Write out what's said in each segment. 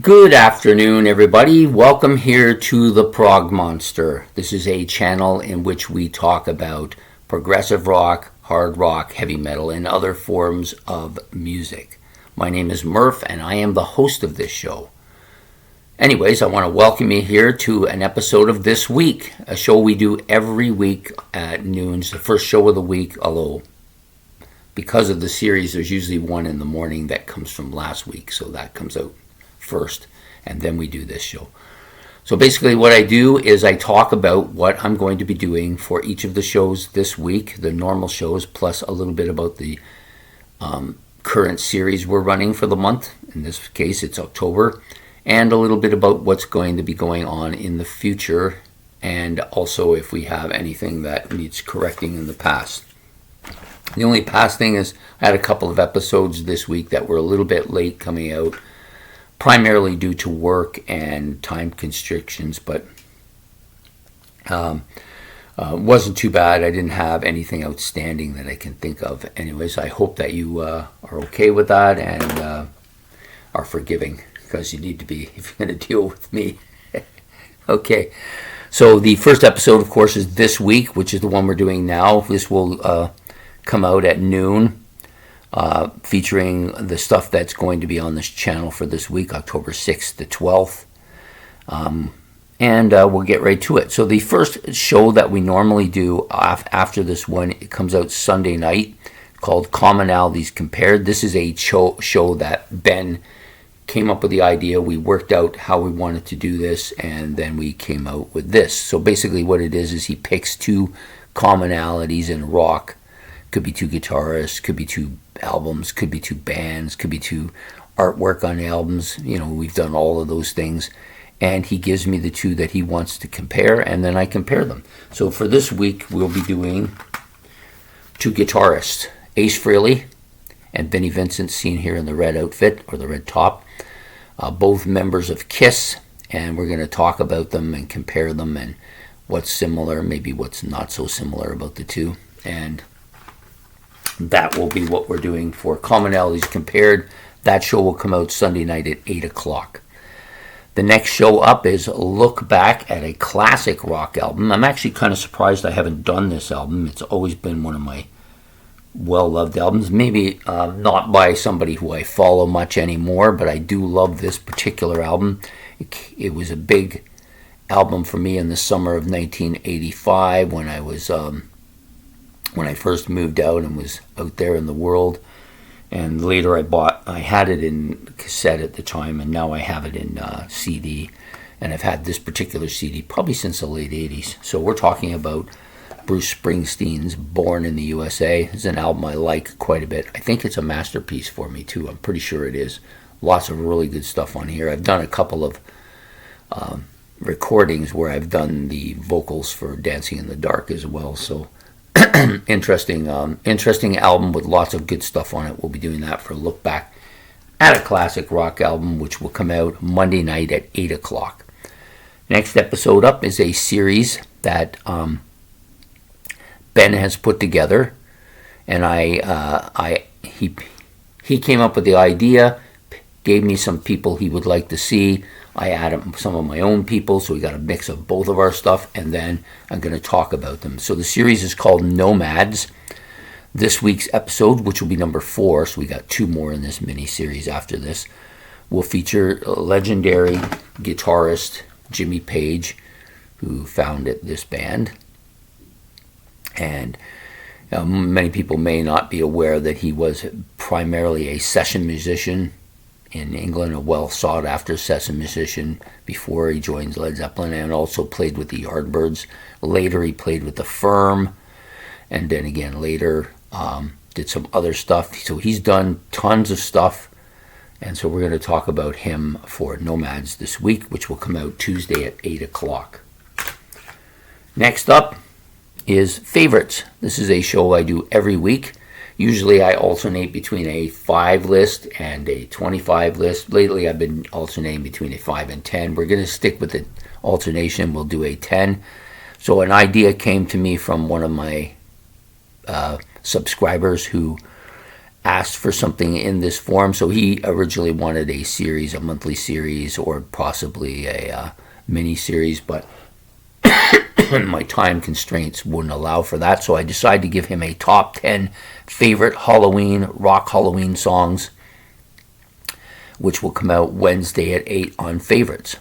Good afternoon, everybody. Welcome here to the Prog Monster. This is a channel in which we talk about progressive rock, hard rock, heavy metal, and other forms of music. My name is Murph, and I am the host of this show. Anyways, I want to welcome you here to an episode of This Week, a show we do every week at noon. It's the first show of the week, although because of the series, there's usually one in the morning that comes from last week, so that comes out first, and then we do this show. So basically what I do is I talk about what I'm going to be doing for each of the shows this week, the normal shows, plus a little bit about the current series we're running for the month. In this case, it's October, and a little bit about what's going to be going on in the future, and also if we have anything that needs correcting in the past. The only past thing is I had a couple of episodes this week that were a little bit late coming out, primarily due to work and time constrictions, but wasn't too bad. I didn't have anything outstanding that I can think of. Anyways, I hope that you are okay with that and are forgiving, because you need to be if you're going to deal with me. Okay, so the first episode, of course, is this week, which is the one we're doing now. This will come out at noon. Featuring the stuff that's going to be on this channel for this week, October 6th to 12th. And we'll get right to it. So the first show that we normally do after this one, it comes out Sunday night, called Commonalities Compared. This is a show that Ben came up with the idea. We worked out how we wanted to do this, and then we came out with this. So basically what it is he picks two commonalities in rock. Could be two guitarists, could be two albums, could be two bands, could be two artwork on albums. You know, we've done all of those things. And he gives me the two that he wants to compare, and then I compare them. So for this week, we'll be doing two guitarists, Ace Frehley and Vinnie Vincent, seen here in the red outfit, or the red top. Both members of Kiss, and we're going to talk about them and compare them and what's similar, maybe what's not so similar about the two. And that will be what we're doing for Commonalities Compared. That show will come out Sunday night at 8 o'clock. The next show up is Look Back at a Classic Rock Album. I'm actually kind of surprised I haven't done this album. It's always been one of my well-loved albums. Maybe not by somebody who I follow much anymore, but I do love this particular album. It was a big album for me in the summer of 1985 when I first moved out and was out there in the world. And later I had it in cassette at the time, and now I have it in CD. And I've had this particular CD probably since the late 80s. So we're talking about Bruce Springsteen's Born in the USA. It's an album I like quite a bit. I think it's a masterpiece for me too. I'm pretty sure it is. Lots of really good stuff on here. I've done a couple of recordings where I've done the vocals for Dancing in the Dark as well. So interesting album with lots of good stuff on it. We'll be doing that for a look back at a classic rock album, which will come out Monday night at 8 o'clock. Next episode up is a series that Ben has put together, and he came up with the idea, gave me some people he would like to see. I added some of my own people, so we got a mix of both of our stuff, and then I'm going to talk about them. So the series is called Nomads. This week's episode, which will be number 4, so we got 2 more in this mini-series after this, will feature legendary guitarist Jimmy Page, who founded this band. And many people may not be aware that he was primarily a session musician in England, a well-sought-after session musician before he joined Led Zeppelin, and also played with the Yardbirds. Later he played with The Firm, and then again later did some other stuff. So he's done tons of stuff, and so we're going to talk about him for Nomads this week, which will come out Tuesday at 8 o'clock. Next up is Favorites. This is a show I do every week. Usually I alternate between a 5 list and a 25 list. Lately I've been alternating between a 5 and 10. We're going to stick with the alternation. We'll do a 10. So an idea came to me from one of my subscribers who asked for something in this form. So he originally wanted a series, a monthly series, or possibly a mini series, but my time constraints wouldn't allow for that. So I decided to give him a top 10 favorite rock Halloween songs, which will come out Wednesday at 8 on Favorites.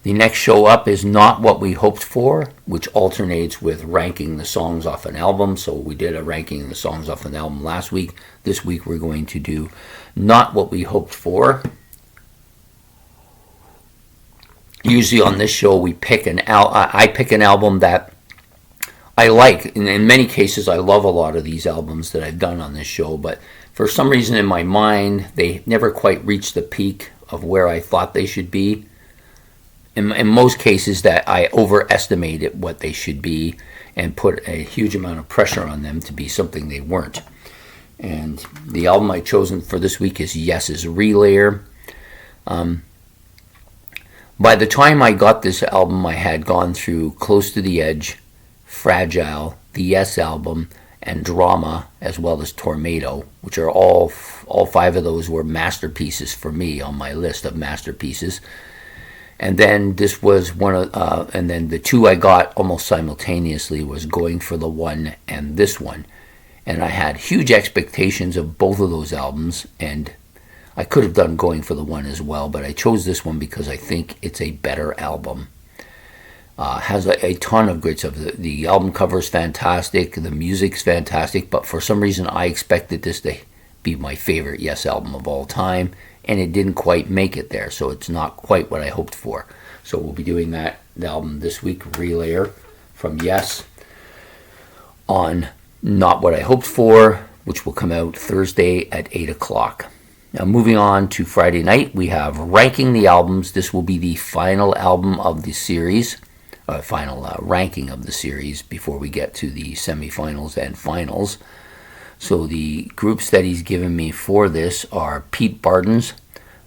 The next show up is Not What We Hoped For, which alternates with ranking the songs off an album. So we did a ranking of the songs off an album last week. This week we're going to do Not What We Hoped For. Usually on this show I pick an album that I like. And in many cases I love a lot of these albums that I've done on this show, but for some reason in my mind they never quite reached the peak of where I thought they should be. In most cases that I overestimated what they should be and put a huge amount of pressure on them to be something they weren't. And the album I've chosen for this week is Yes's Relayer. By the time I got this album, I had gone through Close to the Edge, Fragile, the Yes album, and Drama, as well as Tornado, which are all 5 of those were masterpieces for me on my list of masterpieces. And then this was one of, and then the 2 I got almost simultaneously was Going for the One and this one. And I had huge expectations of both of those albums, and I could have done Going for the One as well, but I chose this one because I think it's a better album. Has a ton of great stuff. The album cover is fantastic, the music's fantastic, but for some reason I expected this to be my favorite Yes album of all time, and it didn't quite make it there, so it's not quite what I hoped for. So we'll be doing the album this week, Relayer, from Yes, on Not What I Hoped For, which will come out Thursday at 8 o'clock. Now moving on to Friday night, we have Ranking the Albums. This will be the final album of the series, final ranking of the series before we get to the semifinals and finals. So the groups that he's given me for this are Pete Barden's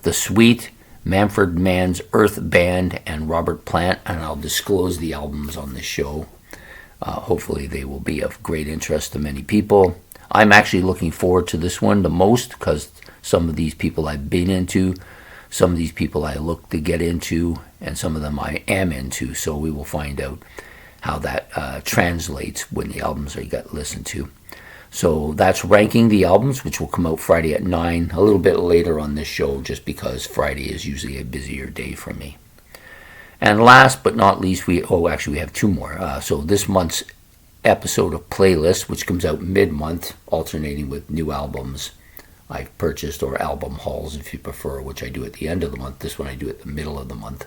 The Sweet, Manfred Mann's Earth Band, and Robert Plant, and I'll disclose the albums on this show. Hopefully they will be of great interest to many people. I'm actually looking forward to this one the most because some of these people I've been into, some of these people I look to get into, and some of them I am into, so we will find out how that translates when the albums are listened to. So that's Ranking the Albums, which will come out Friday at 9, a little bit later on this show, just because Friday is usually a busier day for me. And last but not least, we have 2 more. So this month's episode of Playlist, which comes out mid-month, alternating with new albums I've purchased, or album hauls if you prefer, which I do at the end of the month. This one I do at the middle of the month.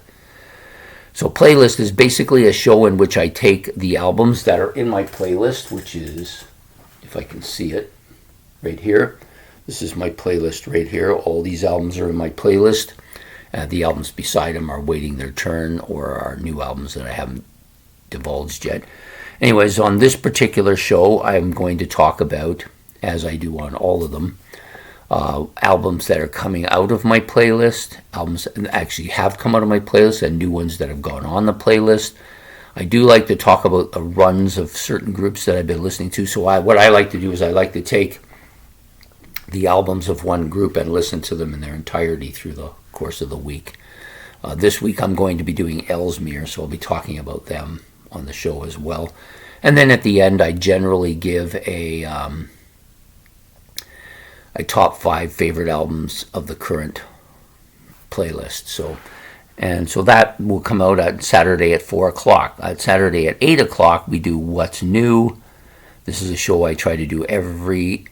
So Playlist is basically a show in which I take the albums that are in my playlist, which is, if I can see it, right here. This is my playlist right here. All these albums are in my playlist. The albums beside them are waiting their turn or are new albums that I haven't divulged yet. Anyways, on this particular show, I'm going to talk about, as I do on all of them, albums that are coming out of my playlist, albums that actually have come out of my playlist, and new ones that have gone on the playlist. I do like to talk about the runs of certain groups that I've been listening to. So what I like to do is I like to take the albums of one group and listen to them in their entirety through the course of the week. This week I'm going to be doing Ellesmere, so I'll be talking about them on the show as well. And then at the end I generally give a top 5 favorite albums of the current playlist. So that will come out on Saturday at 4 o'clock. Saturday at 8 o'clock, we do What's New. This is a show I try to do every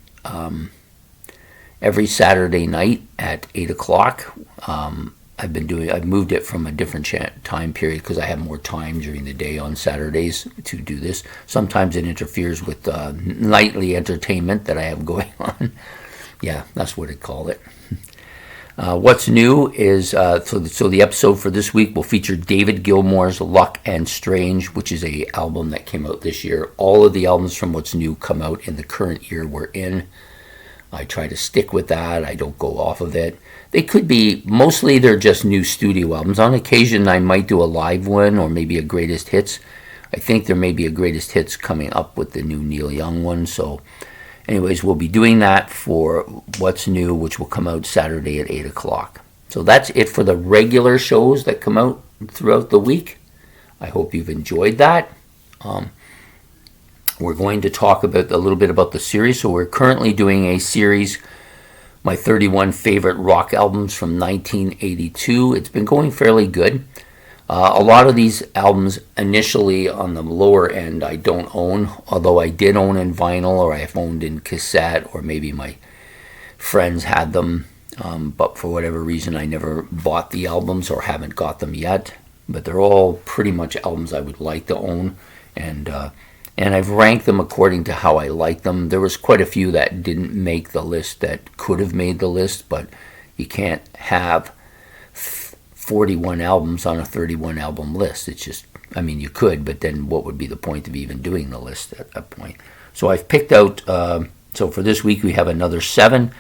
Saturday night at 8 o'clock. I've moved it from a different time period because I have more time during the day on Saturdays to do this. Sometimes it interferes with nightly entertainment that I have going on. Yeah, that's what I'd call it. What's New is, so the episode for this week will feature David Gilmour's Luck and Strange, which is a album that came out this year. All of the albums from What's New come out in the current year we're in. I try to stick with that. I don't go off of it. They could be, mostly they're just new studio albums. On occasion I might do a live one or maybe a greatest hits. I think there may be a greatest hits coming up with the new Neil Young one, so anyways, we'll be doing that for What's New, which will come out Saturday at 8 o'clock. So that's it for the regular shows that come out throughout the week. I hope you've enjoyed that. We're going to talk about a little bit about the series. So we're currently doing a series, my 31 favorite rock albums from 1982. It's been going fairly good. A lot of these albums initially on the lower end I don't own, although I did own in vinyl, or I've owned in cassette, or maybe my friends had them. But for whatever reason, I never bought the albums or haven't got them yet. But they're all pretty much albums I would like to own. And I've ranked them according to how I like them. There was quite a few that didn't make the list that could have made the list. But you can't have 41 albums on a 31 album list. It's just, I mean, you could. But then what would be the point of even doing the list at that point? So I've picked out, so for this week we have another 7.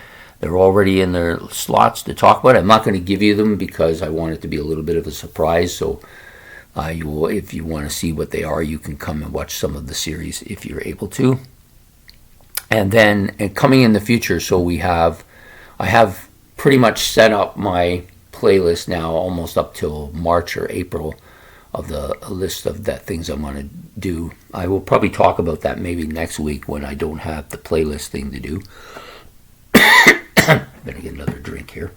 They're already in their slots to talk about. I'm not going to give you them because I want it to be a little bit of a surprise. So you will, if you want to see what they are, you can come and watch some of the series if you're able to. And then coming in the future, so I have pretty much set up my playlist now almost up till March or April of the list of that things I want to do. I will probably talk about that maybe next week when I don't have the playlist thing to do. Better get another drink here.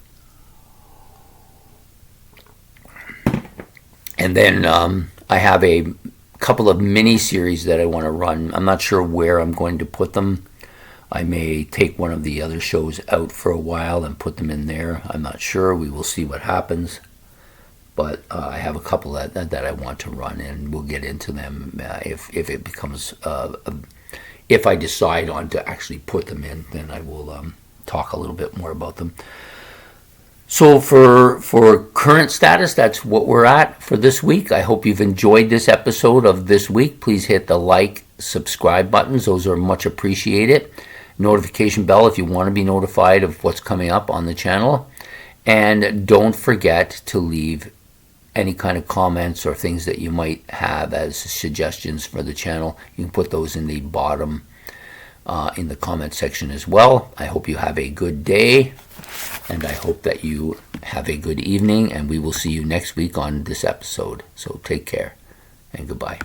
And then I have a couple of mini series that I want to run. I'm not sure where I'm going to put them. I may take one of the other shows out for a while and put them in there. I'm not sure. We will see what happens. But I have a couple that I want to run, and we'll get into them if it becomes if I decide on to actually put them in, then I will talk a little bit more about them. So for current status, that's what we're at for this week. I hope you've enjoyed this episode of this week. Please hit the like, subscribe buttons. Those are much appreciated. Notification bell if you want to be notified of what's coming up on the channel. And don't forget to leave any kind of comments or things that you might have as suggestions for the channel. You can put those in the bottom in the comment section as well. I hope you have a good day, and I hope that you have a good evening, and we will see you next week on this episode. So take care, and goodbye.